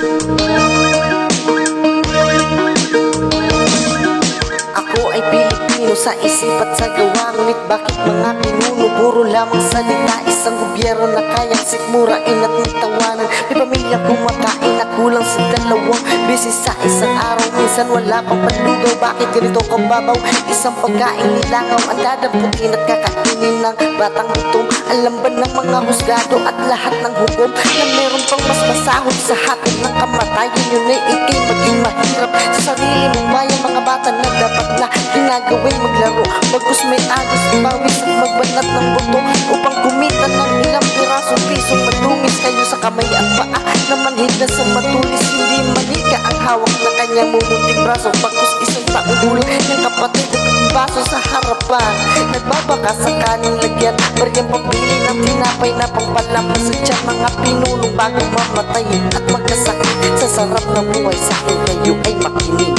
Ako ay Pilipino sa isip at sa gawa, ngunit bakit mga pinuno puro lamang salita? Isang gobyerno na kayang sikmurain at nitawanan. May pamilya kumakain na kulang sa 2 beses sa isang araw. Minsan wala pang panlugaw, bakit ganito kababaw? Isang pagkain nilangaw ang dadamputin at kakainin ng batang gutom. Alam ba ng mga husgado at lahat ng hukom na meron pang mas masahod sa hatid ng kamatayan? Yun ay ikay maging mahirap sa sarili mong bayan. Mga bata na dapat na ginagawin maglaro, bagus may agos, pawis at magbanat ng buto upang kumita ng ilang pirasong pisong madungis kayo sa kamay at paa na manhid na sa matulis. Hindi manika ang hawak na kanyang mumunting braso, bagus isang taong gulang ng kapatid at baso sa harapan. Nagbabaka sa kaning lagyan, baryang pambili ng tinapay na pampalamas sa tiyan. Mga pinuno bagong mamatay at magkasakit sa sarap ng buhay. Sa akin kayo ay makinig.